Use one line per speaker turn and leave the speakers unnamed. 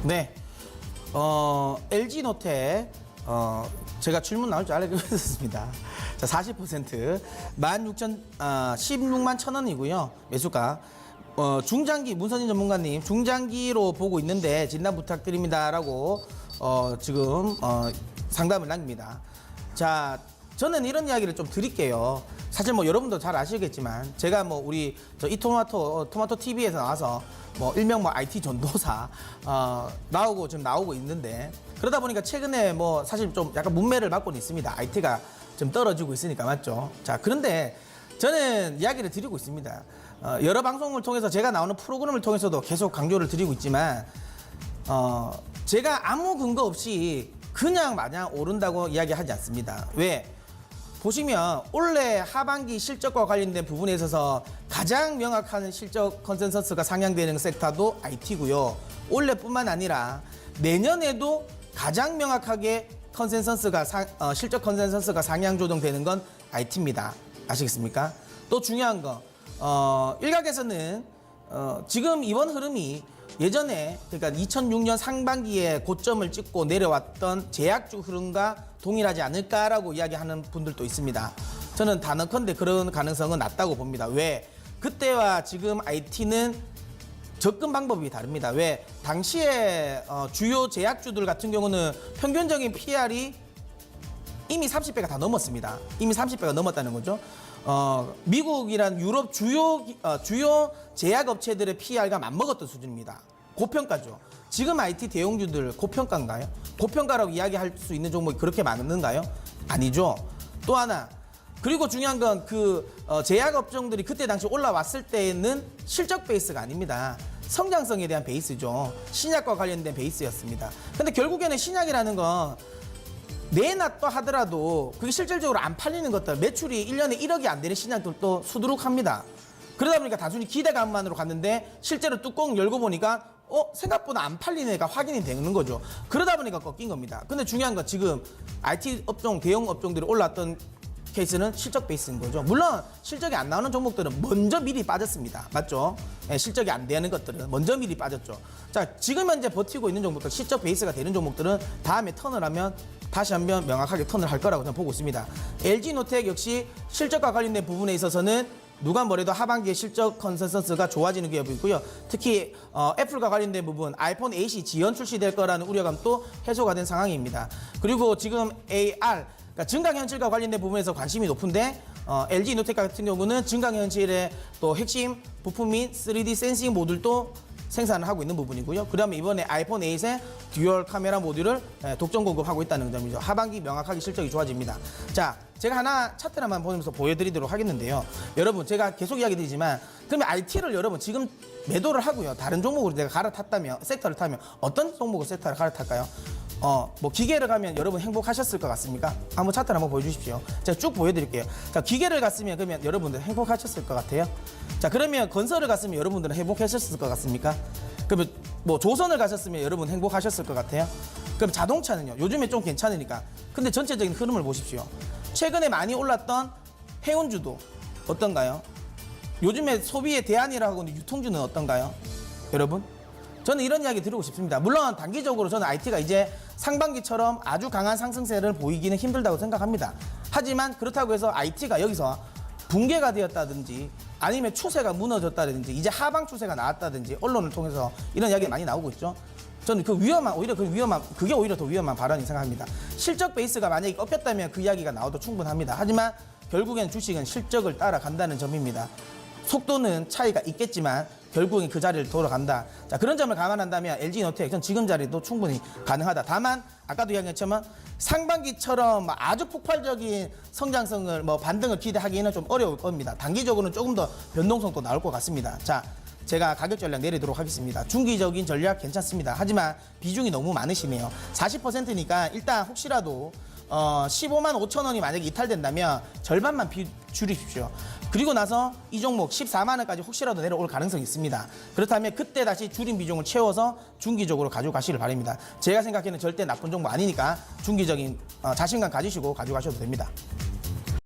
네. LG노텍, 제가 질문 나올 줄 알고 있었습니다. 자, 40%, 16만 1,000원이고요. 매수가. 중장기, 문선인 전문가님, 중장기로 보고 있는데 진단 부탁드립니다라고, 지금, 상담을 남깁니다. 자, 저는 이런 이야기를 좀 드릴게요. 사실 뭐 여러분도 잘 아시겠지만, 제가 뭐 우리 토마토 TV에서 나와서 뭐 일명 뭐 IT 전도사 지금 나오고 있는데, 그러다 보니까 최근에 뭐 사실 좀 약간 문매를 맞고는 있습니다. IT가 좀 떨어지고 있으니까, 맞죠? 자, 그런데 저는 이야기를 드리고 있습니다. 여러 방송을 통해서 제가 나오는 프로그램을 통해서도 계속 강조를 드리고 있지만, 제가 아무 근거 없이 그냥 마냥 오른다고 이야기하지 않습니다. 왜? 보시면 올해 하반기 실적과 관련된 부분에 있어서 가장 명확한 실적 컨센서스가 상향되는 섹터도 IT고요. 올해뿐만 아니라 내년에도 가장 명확하게 실적 컨센서스가 상향 조정되는 건 IT입니다. 아시겠습니까? 또 중요한 거, 일각에서는 지금 이번 흐름이 예전에, 그러니까 2006년 상반기에 고점을 찍고 내려왔던 제약주 흐름과 동일하지 않을까라고 이야기하는 분들도 있습니다. 저는 단언컨대 그런 가능성은 낮다고 봅니다. 왜? 그때와 지금 IT는 접근 방법이 다릅니다. 왜? 당시에 주요 제약주들 같은 경우는 평균적인 PR이 이미 30배가 다 넘었습니다. 이미 30배가 넘었다는 거죠. 미국이란 유럽 주요 제약업체들의 PR가 맞먹었던 수준입니다. 고평가죠. 지금 IT 대형주들 고평가인가요? 고평가라고 이야기할 수 있는 종목이 그렇게 많은가요? 아니죠. 또 하나, 그리고 중요한 건 제약업종들이 그때 당시 올라왔을 때는 실적 베이스가 아닙니다. 성장성에 대한 베이스죠. 신약과 관련된 베이스였습니다. 근데 결국에는 신약이라는 건 내놨다 하더라도 그게 실질적으로 안 팔리는 것들, 매출이 1년에 1억이 안 되는 신약들도 수두룩합니다. 그러다 보니까 단순히 기대감만으로 갔는데 실제로 뚜껑 열고 보니까 생각보다 안 팔리는 애가 확인이 되는 거죠. 그러다 보니까 꺾인 겁니다. 근데 중요한 건 지금 IT 업종, 대형 업종들이 올랐던 케이스는 실적 베이스인 거죠. 물론 실적이 안 나오는 종목들은 먼저 미리 빠졌습니다. 맞죠? 네, 실적이 안 되는 것들은 먼저 미리 빠졌죠. 자, 지금 현재 버티고 있는 종목들, 실적 베이스가 되는 종목들은 다음에 턴을 하면 다시 한번 명확하게 턴을 할 거라고 저는 보고 있습니다. LG노텍 역시 실적과 관련된 부분에 있어서는 누가 뭐래도 하반기에 실적 컨센서스가 좋아지는 게 보이고요. 특히 애플과 관련된 부분, 아이폰 8이 지연 출시될 거라는 우려감도 해소가 된 상황입니다. 그리고 지금 AR, 그러니까 증강현실과 관련된 부분에서 관심이 높은데, LG노텍 같은 경우는 증강현실의 또 핵심 부품인 3D 센싱 모듈도 생산을 하고 있는 부분이고요. 그다음에 이번에 아이폰 8의 듀얼 카메라 모듈을 독점 공급하고 있다는 점이죠. 하반기 명확하게 실적이 좋아집니다. 자, 제가 하나 차트를 한번 보면서 보여드리도록 하겠는데요. 여러분, 제가 계속 이야기 드리지만, 그러면 IT를 여러분 지금 매도를 하고요. 다른 종목으로 내가 갈아탔다면, 섹터를 타면 어떤 종목을 섹터를 갈아탈까요? 뭐 기계를 가면 여러분 행복하셨을 것 같습니까? 한번 차트를 한번 보여주십시오. 제가 쭉 보여드릴게요. 자, 기계를 갔으면 그러면 여러분들 행복하셨을 것 같아요? 자, 그러면 건설을 갔으면 여러분들은 행복하셨을 것 같습니까? 그러면 뭐 조선을 가셨으면 여러분 행복하셨을 것 같아요? 그럼 자동차는요? 요즘에 좀 괜찮으니까. 근데 전체적인 흐름을 보십시오. 최근에 많이 올랐던 해운주도 어떤가요? 요즘에 소비의 대안이라고 하는 유통주는 어떤가요? 여러분? 저는 이런 이야기 드리고 싶습니다. 물론 단기적으로 저는 IT가 이제 상반기처럼 아주 강한 상승세를 보이기는 힘들다고 생각합니다. 하지만 그렇다고 해서 IT가 여기서 붕괴가 되었다든지 아니면 추세가 무너졌다든지 이제 하방 추세가 나왔다든지 언론을 통해서 이런 이야기가 많이 나오고 있죠. 저는 그게 오히려 더 위험한 발언이 생각합니다. 실적 베이스가 만약에 꺾였다면 그 이야기가 나와도 충분합니다. 하지만 결국엔 주식은 실적을 따라간다는 점입니다. 속도는 차이가 있겠지만 결국엔 그 자리를 돌아간다. 자, 그런 점을 감안한다면 LG노텍 전 지금 자리도 충분히 가능하다. 다만 아까도 이야기했지만 상반기처럼 아주 폭발적인 성장성을 반등을 기대하기는 좀 어려울 겁니다. 단기적으로는 조금 더 변동성도 나올 것 같습니다. 자, 제가 가격 전략 내리도록 하겠습니다. 중기적인 전략 괜찮습니다. 하지만 비중이 너무 많으시네요. 40%니까 일단 혹시라도 15만 5천 원이 만약에 이탈된다면 절반만 줄이십시오. 그리고 나서 이 종목 14만 원까지 혹시라도 내려올 가능성이 있습니다. 그렇다면 그때 다시 줄인 비중을 채워서 중기적으로 가져가시길 바랍니다. 제가 생각에는 절대 나쁜 종목 아니니까 중기적인 자신감 가지시고 가져가셔도 됩니다.